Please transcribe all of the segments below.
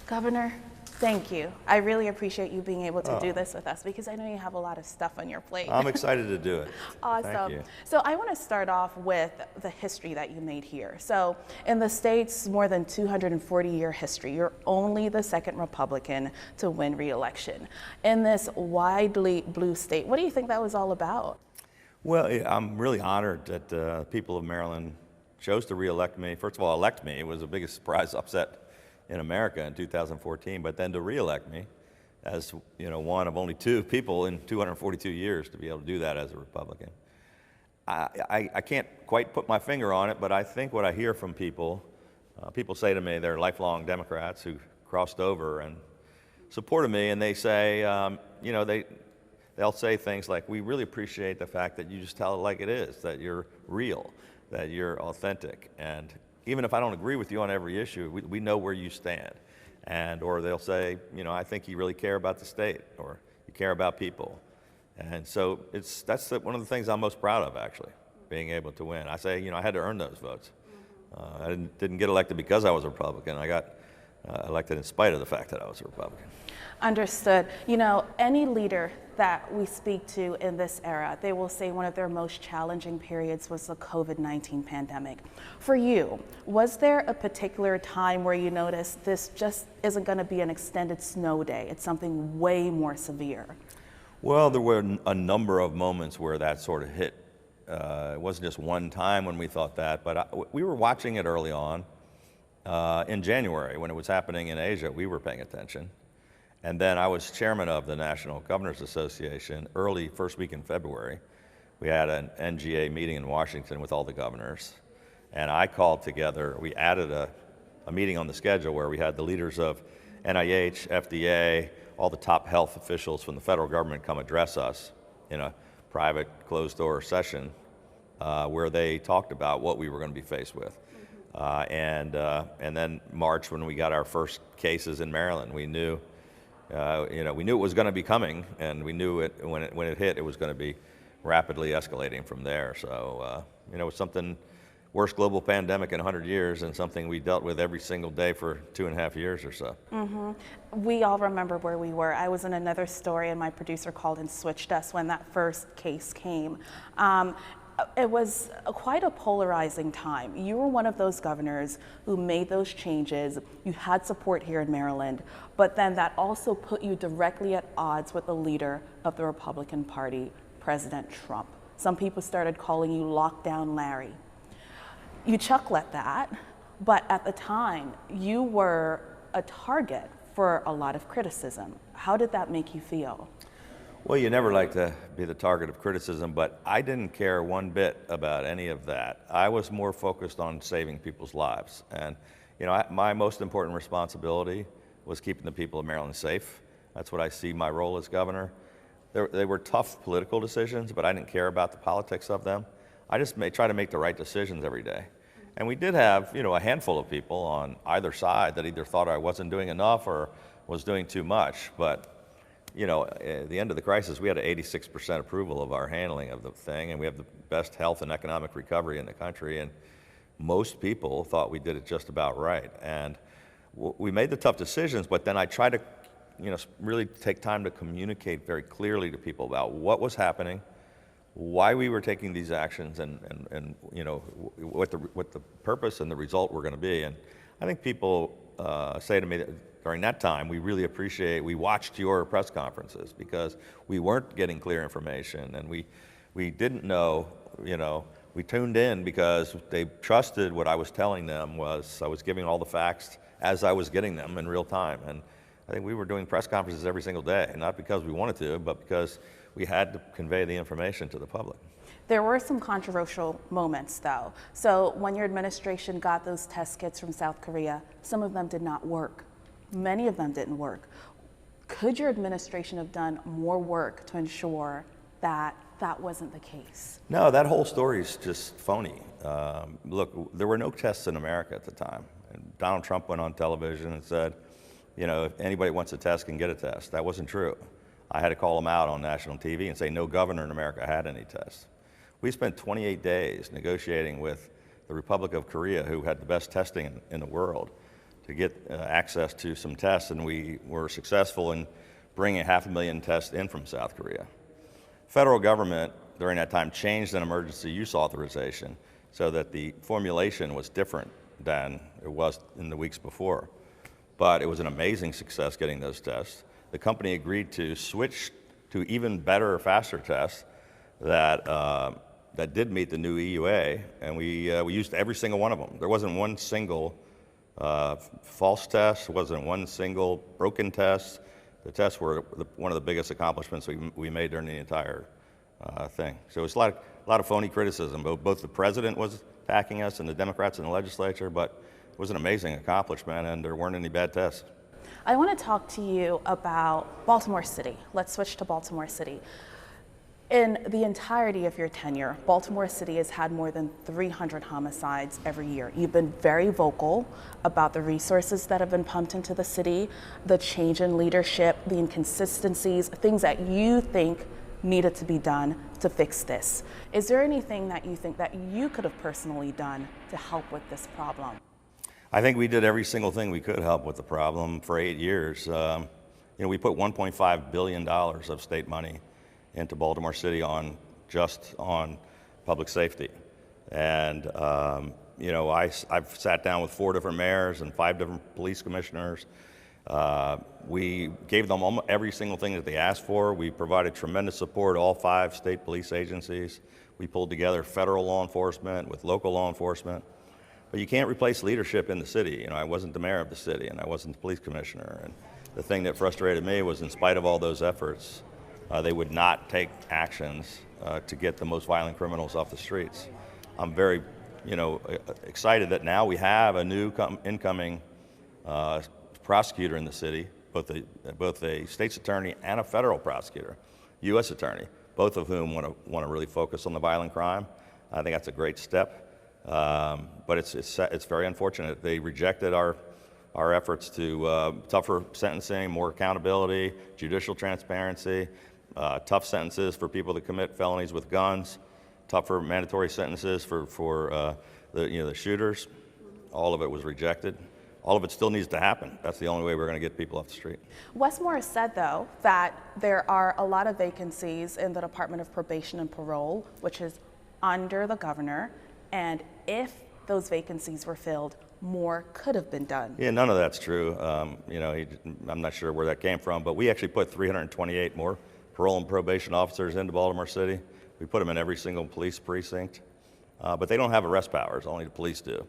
Governor, thank you. I really appreciate you being able to do this with us because I know you have a lot of stuff on your plate. I'm excited to do it. Awesome. Thank you. So I want to start off with the history that you made here. So in the state's more than 240-year history, you're only the second Republican to win re-election. In this widely blue state, what do you think that was all about? Well, I'm really honored that the people of Maryland chose to re-elect me. First of all, elect me. It was the biggest surprise upset in America in 2014, but then to re-elect me as one of only two people in 242 years to be able to do that as a Republican. I can't quite put my finger on it, but I think what I hear from people, people say to me they're lifelong Democrats who crossed over and supported me, and they say, they'll say things like, we really appreciate the fact that you just tell it like it is, that you're real, that you're authentic, and even if I don't agree with you on every issue, we know where you stand. Or they'll say, I think you really care about the state, or you care about people. And so that's one of the things I'm most proud of, actually, being able to win. I say, I had to earn those votes. I didn't get elected because I was a Republican. I got elected in spite of the fact that I was a Republican. Understood. Any leader that we speak to in this era, they will say one of their most challenging periods was the COVID-19 pandemic. For you, was there a particular time where you noticed this just isn't going to be an extended snow day? It's something way more severe. Well, there were a number of moments where that sort of hit. It wasn't just one time when we thought that, but we were watching it early on. In January, when it was happening in Asia, we were paying attention. And then I was chairman of the National Governors Association early first week in February. We had an NGA meeting in Washington with all the governors. And I called together, we added a meeting on the schedule where we had the leaders of NIH, FDA, all the top health officials from the federal government come address us in a private closed-door session where they talked about what we were going to be faced with. And then March, when we got our first cases in Maryland, we knew it was going to be coming, and we knew it when it hit, it was going to be rapidly escalating from there. So, it was something, worst global pandemic in 100 years, and something we dealt with every single day for 2.5 years or so. Mm-hmm. We all remember where we were. I was in another story, and my producer called and switched us when that first case came. It was quite a polarizing time. You were one of those governors who made those changes. You had support here in Maryland, but then that also put you directly at odds with the leader of the Republican Party, President Trump. Some people started calling you Lockdown Larry. You chuckle at that, but at the time, you were a target for a lot of criticism. How did that make you feel? Well, you never like to be the target of criticism, but I didn't care one bit about any of that. I was more focused on saving people's lives. And, my most important responsibility was keeping the people of Maryland safe. That's what I see my role as governor. They were tough political decisions, but I didn't care about the politics of them. I just try to make the right decisions every day. And we did have, a handful of people on either side that either thought I wasn't doing enough or was doing too much. But at the end of the crisis, we had an 86% approval of our handling of the thing, and we have the best health and economic recovery in the country, and most people thought we did it just about right. And we made the tough decisions, but then I tried to, really take time to communicate very clearly to people about what was happening, why we were taking these actions, and what the purpose and the result were going to be. And I think people say to me that during that time, we watched your press conferences because we weren't getting clear information, and we didn't know, we tuned in because they trusted what I was telling them was I was giving all the facts as I was getting them in real time. And I think we were doing press conferences every single day, not because we wanted to, but because we had to convey the information to the public. There were some controversial moments, though. So when your administration got those test kits from South Korea, some of them did not work. Many of them didn't work. Could your administration have done more work to ensure that that wasn't the case? No, that whole story is just phony. Look, there were no tests in America at the time. And Donald Trump went on television and said, if anybody wants a test can get a test. That wasn't true. I had to call him out on national TV and say no governor in America had any tests. We spent 28 days negotiating with the Republic of Korea, who had the best testing in the world, to get access to some tests, and we were successful in bringing 500,000 tests in from South Korea. Federal government during that time changed an emergency use authorization so that the formulation was different than it was in the weeks before. But it was an amazing success getting those tests. The company agreed to switch to even better, faster tests that did meet the new EUA, and we used every single one of them. There wasn't one single false test, wasn't one single broken test. The tests were one of the biggest accomplishments we made during the entire thing. So it was a lot of phony criticism. Both the president was attacking us and the Democrats in the legislature, but it was an amazing accomplishment, and there weren't any bad tests. I want to talk to you about Baltimore City. Let's switch to Baltimore City. In the entirety of your tenure, Baltimore City has had more than 300 homicides every year. You've been very vocal about the resources that have been pumped into the city, the change in leadership, the inconsistencies, things that you think needed to be done to fix this. Is there anything that you think that you could have personally done to help with this problem? I think we did every single thing we could help with the problem for 8 years. We put $1.5 billion of state money into Baltimore City on public safety. And, I've sat down with 4 different mayors and 5 different police commissioners. We gave them every single thing that they asked for. We provided tremendous support to all 5 state police agencies. We pulled together federal law enforcement with local law enforcement. But you can't replace leadership in the city. I wasn't the mayor of the city, and I wasn't the police commissioner. And the thing that frustrated me was, in spite of all those efforts, they would not take actions to get the most violent criminals off the streets. I'm very, excited that now we have a new incoming prosecutor in the city, both a state's attorney and a federal prosecutor, U.S. attorney, both of whom want to really focus on the violent crime. I think that's a great step, but it's very unfortunate. They rejected our efforts to tougher sentencing, more accountability, judicial transparency, tough sentences for people that commit felonies with guns, tougher mandatory sentences for the shooters. All of it was rejected. All of it still needs to happen. That's the only way we're going to get people off the street. Westmore has said, though, that there are a lot of vacancies in the Department of Probation and Parole, which is under the governor, and if those vacancies were filled, more could have been done. Yeah, none of that's true. I'm not sure where that came from, but we actually put 328 more parole and probation officers into Baltimore City. We put them in every single police precinct, but they don't have arrest powers, only the police do.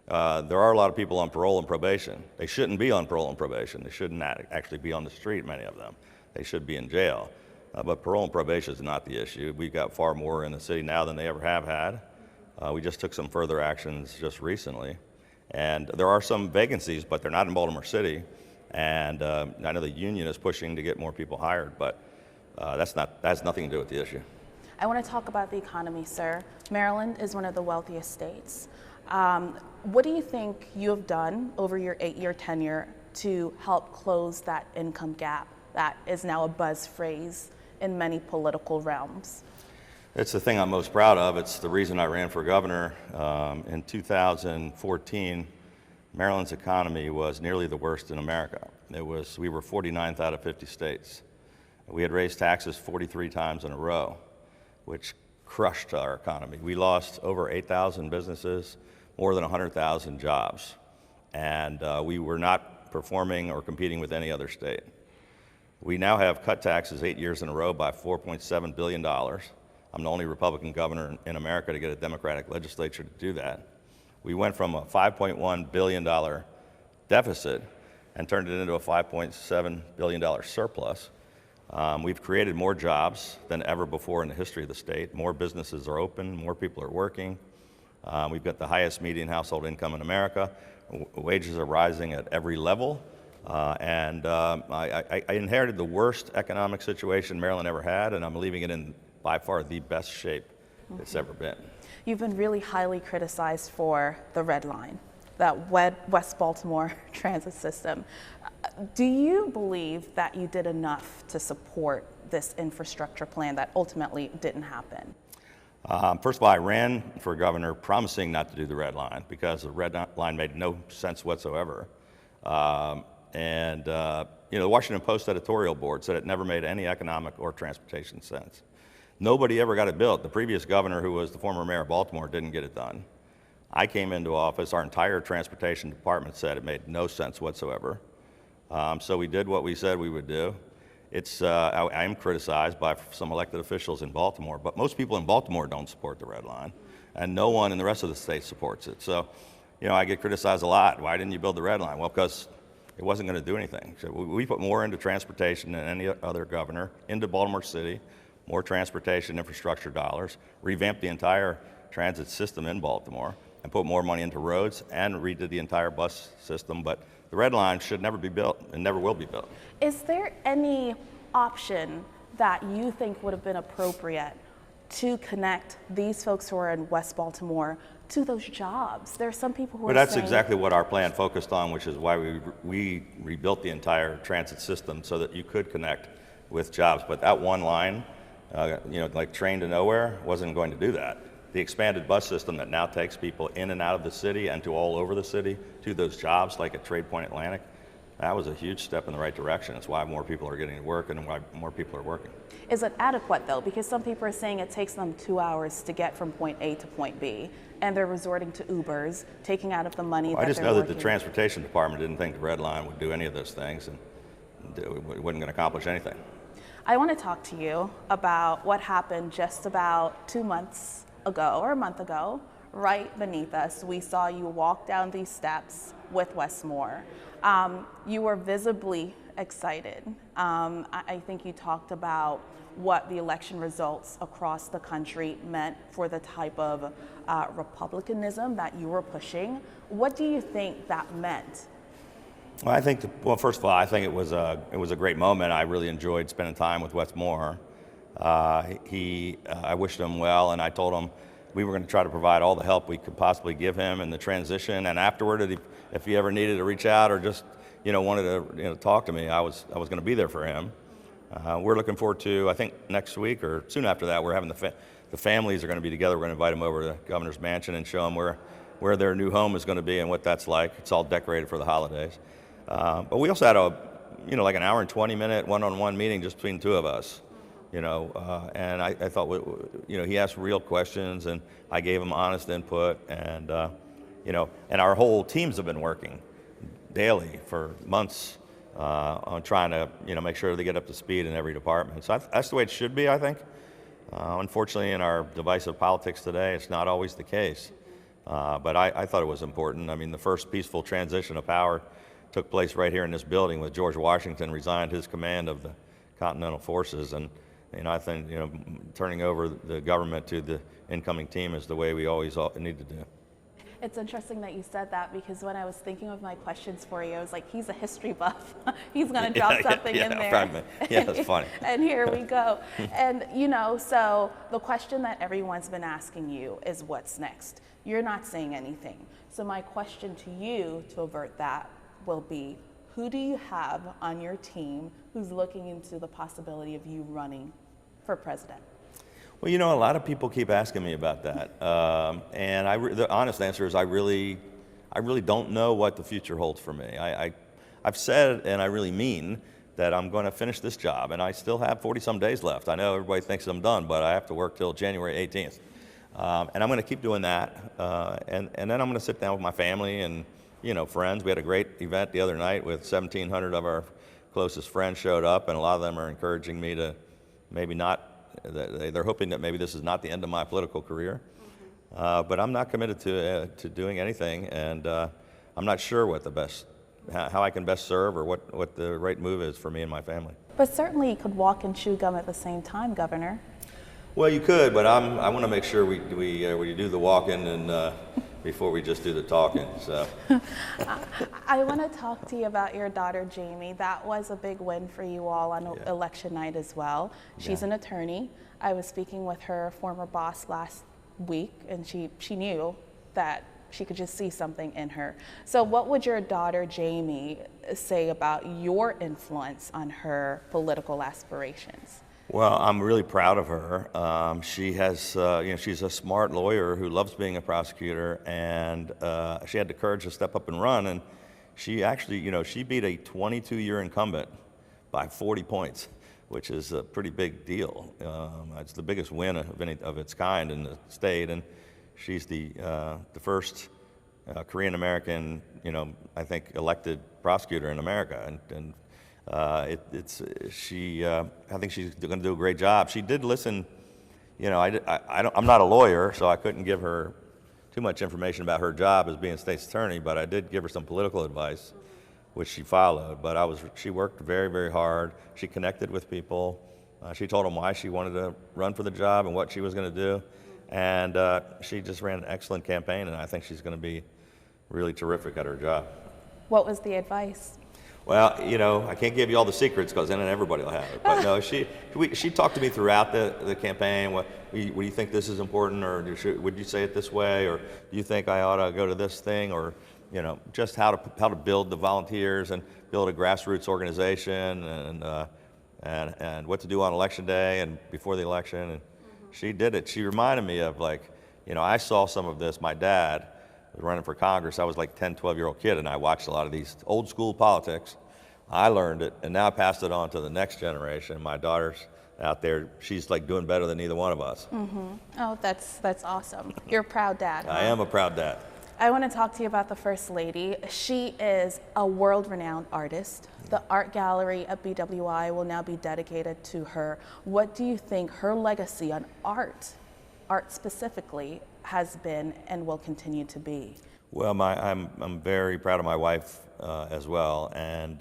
There are a lot of people on parole and probation. They shouldn't be on parole and probation. They shouldn't actually be on the street, many of them. They should be in jail. But parole and probation is not the issue. We've got far more in the city now than they ever have had. We just took some further actions just recently. And there are some vacancies, but they're not in Baltimore City. And I know the union is pushing to get more people hired, but that has nothing to do with the issue. I want to talk about the economy, sir. Maryland is one of the wealthiest states. What do you think you have done over your 8-year tenure to help close that income gap that is now a buzz phrase in many political realms? It's the thing I'm most proud of. It's the reason I ran for governor. In 2014, Maryland's economy was nearly the worst in America. We were 49th out of 50 states. We had raised taxes 43 times in a row, which crushed our economy. We lost over 8,000 businesses, more than 100,000 jobs, and we were not performing or competing with any other state. We now have cut taxes 8 years in a row by $4.7 billion. I'm the only Republican governor in America to get a Democratic legislature to do that. We went from a $5.1 billion deficit and turned it into a $5.7 billion surplus. We've created more jobs than ever before in the history of the state. More businesses are open, more people are working. We've got the highest median household income in America. Wages are rising at every level. I inherited the worst economic situation Maryland ever had, and I'm leaving it in by far the best shape it's ever been. You've been really highly criticized for the Red Line, that West Baltimore transit system. Do you believe that you did enough to support this infrastructure plan that ultimately didn't happen? First of all, I ran for governor promising not to do the Red Line because the Red Line made no sense whatsoever. The Washington Post editorial board said it never made any economic or transportation sense. Nobody ever got it built. The previous governor, who was the former mayor of Baltimore, didn't get it done. I came into office, our entire transportation department said it made no sense whatsoever. So we did what we said we would do. I am criticized by some elected officials in Baltimore, but most people in Baltimore don't support the Red Line, and no one in the rest of the state supports it. So, I get criticized a lot. Why didn't you build the Red Line? Well, because it wasn't going to do anything. So we put more into transportation than any other governor, into Baltimore City, more transportation infrastructure dollars, revamped the entire transit system in Baltimore, and put more money into roads and redid the entire bus system. But the Red Line should never be built and never will be built. Is there any option that you think would have been appropriate to connect these folks who are in West Baltimore to those jobs? There are some people who are that's saying, exactly what our plan focused on, which is why we rebuilt the entire transit system so that you could connect with jobs. But that one line, like train to nowhere, wasn't going to do that. The expanded bus system that now takes people in and out of the city and to all over the city to those jobs, like at Trade Point Atlantic, that was a huge step in the right direction. It's why more people are getting to work and why more people are working. Is it adequate though? Because some people are saying it takes them 2 hours to get from point A to point B, and they're resorting to Ubers, taking out of the money that I just they're know working. that the transportation department didn't think the Red Line would do any of those things, and it wasn't going to accomplish anything. I want to talk to you about what happened just about 2 months ago, or a month ago. Right beneath us, we saw you walk down these steps with Westmore. You were visibly excited. I think you talked about what the election results across the country meant for the type of republicanism that you were pushing. What do you think that meant? Well, first of all, I think it was a great moment. I really enjoyed spending time with Westmore. I wished him well, and I told him we were going to try to provide all the help we could possibly give him in the transition. And afterward, if he ever needed to reach out or just wanted to talk to me, I was going to be there for him. We're looking forward to, I think next week or soon after that, we're having the families are going to be together. We're going to invite them over to the governor's mansion and show them where their new home is going to be and what that's like. It's all decorated for the holidays. But we also had like an hour and 20-minute one-on-one meeting just between the two of us. And I thought, he asked real questions, and I gave him honest input, and and our whole teams have been working daily for months on trying to, make sure they get up to speed in every department. So that's the way it should be, I think. Unfortunately, in our divisive politics today, it's not always the case. But I thought it was important. I mean, the first peaceful transition of power took place right here in this building with George Washington resigned his command of the Continental Forces, and I think turning over the government to the incoming team is the way we always need to do. It's interesting that you said that, because when I was thinking of my questions for you, I was like, he's a history buff. He's going to drop something in there. Fragment. Yeah, that's funny. And here we go. And so the question that everyone's been asking you is, what's next? You're not saying anything. So my question to you, to avert that, will be, who do you have on your team who's looking into the possibility of you running for president? Well, a lot of people keep asking me about that, and the honest answer is I really don't know what the future holds for me. I've said, and I really mean, that I'm going to finish this job, and I still have 40-some days left. I know everybody thinks I'm done, but I have to work till January 18th, and I'm going to keep doing that, and then I'm going to sit down with my family and friends. We had a great event the other night with 1,700 of our closest friends showed up, and a lot of them are encouraging me to maybe not. They're hoping that maybe this is not the end of my political career, but I'm not committed to doing anything, and I'm not sure how I can best serve or what the right move is for me and my family. But certainly you could walk and chew gum at the same time, Governor. Well, you could, but I want to make sure we do the walking and before we just do the talking. So I want to talk to you about your daughter, Jamie. That was a big win for you all on election night as well. She's an attorney. I was speaking with her former boss last week, and she knew that she could just see something in her. So what would your daughter, Jamie, say about your influence on her political aspirations? Well, I'm really proud of her. She has, she's a smart lawyer who loves being a prosecutor, and she had the courage to step up and run. And, she actually, she beat a 22-year incumbent by 40 points, which is a pretty big deal. It's the biggest win of its kind in the state, and she's the first Korean American, I think, elected prosecutor in America, and I think she's going to do a great job. She did listen. I'm not a lawyer, so I couldn't give her too much information about her job as being state's attorney, but I did give her some political advice, which she followed. But she worked very, very hard. She connected with people. She told them why she wanted to run for the job and what she was going to do. And she just ran an excellent campaign, and I think she's going to be really terrific at her job. What was the advice? Well, I can't give you all the secrets because then everybody will have it. But no, she talked to me throughout the campaign. What do you think this is important, or would you say it this way, or do you think I ought to go to this thing, or just how to build the volunteers and build a grassroots organization, and what to do on election day and before the election. And she did it. She reminded me of I saw some of this. My dad was running for Congress. I was like 10, 12-year-old kid, and I watched a lot of these old school politics. I learned it, and now I passed it on to the next generation. My daughter's out there. She's like doing better than either one of us. Mm-hmm. Oh, that's awesome. You're a proud dad. Huh? I am a proud dad. I want to talk to you about the First Lady. She is a world-renowned artist. The art gallery at BWI will now be dedicated to her. What do you think her legacy on art specifically, has been and will continue to be? Well, I'm very proud of my wife as well, and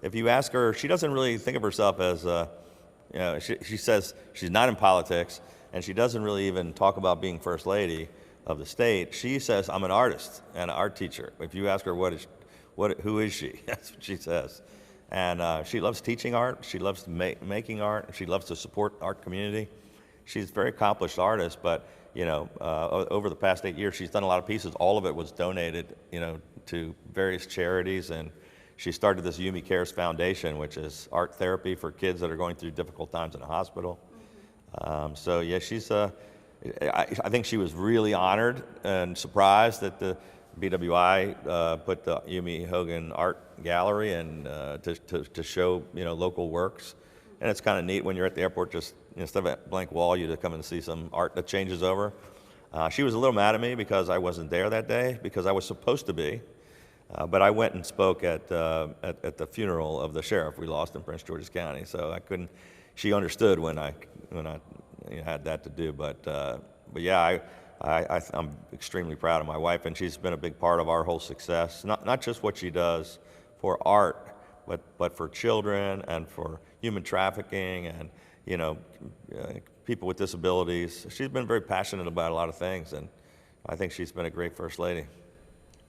if you ask her, she doesn't really think of herself as she says she's not in politics, and she doesn't really even talk about being First Lady of the state. She says, I'm an artist and an art teacher. If you ask her who is she, that's what she says. And she loves teaching art, she loves making art, she loves to support art community. She's a very accomplished artist, but over the past 8 years, she's done a lot of pieces. All of it was donated, to various charities, and she started this Yumi Cares Foundation, which is art therapy for kids that are going through difficult times in a hospital. So yeah, I think she was really honored and surprised that the BWI put the Yumi Hogan Art Gallery and to show local works. And it's kind of neat when you're at the airport, just instead of a blank wall, you to come and see some art that changes over. She was a little mad at me because I wasn't there that day, because I was supposed to be. But I went and spoke at the funeral of the sheriff we lost in Prince George's County, so I couldn't. She understood when I had that to do. But yeah, I'm extremely proud of my wife, and she's been a big part of our whole success. Not just what she does for art, but for children and for human trafficking and people with disabilities. She's been very passionate about a lot of things, and I think she's been a great First Lady.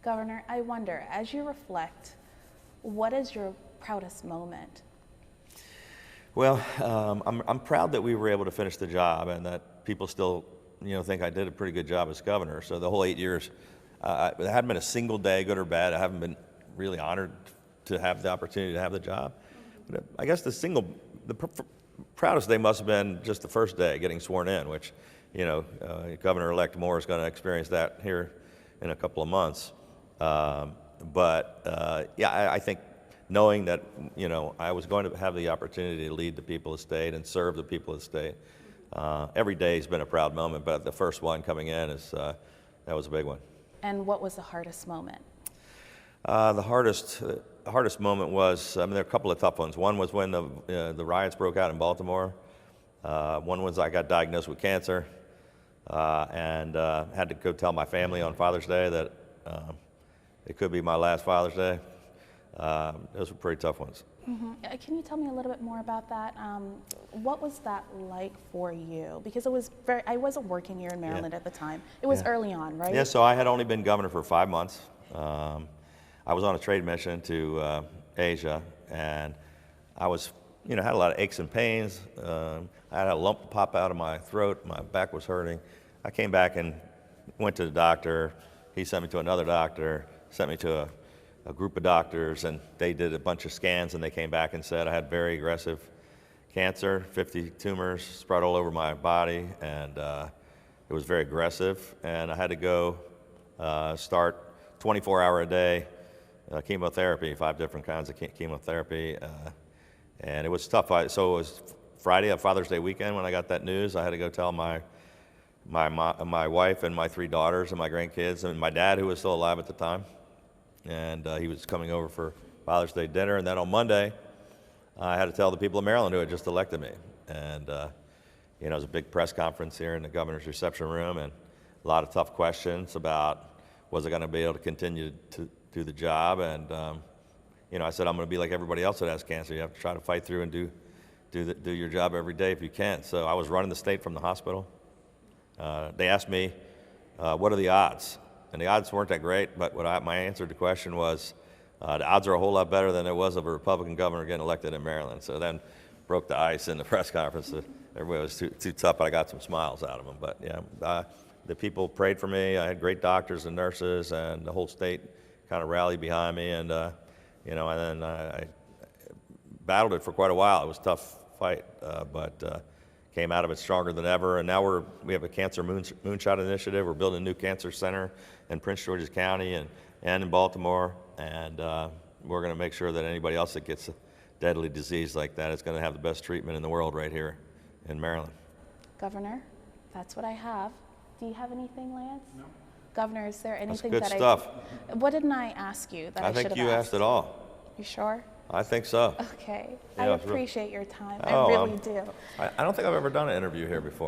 Governor, I wonder, as you reflect, what is your proudest moment? Well, I'm proud that we were able to finish the job and that people still think I did a pretty good job as governor. So the whole 8 years, there hadn't been a single day, good or bad. I haven't been really honored to have the opportunity to have the job. But I guess the proudest day must have been just the first day, getting sworn in, which, Governor-elect Moore is going to experience that here in a couple of months. Yeah, I think knowing that, I was going to have the opportunity to lead the people of the state and serve the people of the state. Every day has been a proud moment, but the first one coming in that was a big one. And what was the hardest moment? The hardest moment was, there are a couple of tough ones. One was when the riots broke out in Baltimore. One was I got diagnosed with cancer and had to go tell my family on Father's Day that it could be my last Father's Day. Those were pretty tough ones. Mm-hmm. Can you tell me a little bit more about that? What was that like for you? Because I wasn't working here in Maryland at the time. It was early on, right? Yeah, so I had only been governor for 5 months. I was on a trade mission to Asia, and I was, had a lot of aches and pains. I had a lump pop out of my throat. My back was hurting. I came back and went to the doctor. He sent me to another doctor, sent me to a group of doctors, and they did a bunch of scans, and they came back and said I had very aggressive cancer, 50 tumors spread all over my body, and it was very aggressive, and I had to go start 24-hour-a-day chemotherapy, 5 different kinds of chemotherapy, and it was tough. So it was Friday, a Father's Day weekend, when I got that news. I had to go tell my wife and my 3 daughters and my grandkids and my dad, who was still alive at the time, and he was coming over for Father's Day dinner. And then on Monday, I had to tell the people of Maryland who had just elected me. And it was a big press conference here in the governor's reception room, and a lot of tough questions about was I going to be able to continue to do the job. And I said, I'm going to be like everybody else that has cancer. You have to try to fight through and do your job every day if you can. So I was running the state from the hospital. They asked me, what are the odds? And the odds weren't that great, but my answer to the question was, the odds are a whole lot better than it was of a Republican governor getting elected in Maryland. So then broke the ice in the press conference. Everybody was too tough, but I got some smiles out of them. But yeah, the people prayed for me. I had great doctors and nurses, and the whole state kind of rallied behind me. And and then I battled it for quite a while. It was a tough fight, but came out of it stronger than ever. And now we have a cancer moonshot initiative. We're building a new cancer center in Prince George's County and in Baltimore. And we're going to make sure that anybody else that gets a deadly disease like that is going to have the best treatment in the world right here in Maryland. Governor, that's what I have. Do you have anything, Lance? No. Governor, is there anything that's good stuff. What didn't I ask you that I should have asked? I think you asked it all. You sure? I think so. Okay. Yeah, I appreciate your time. Oh, I really do. I don't think I've ever done an interview here before.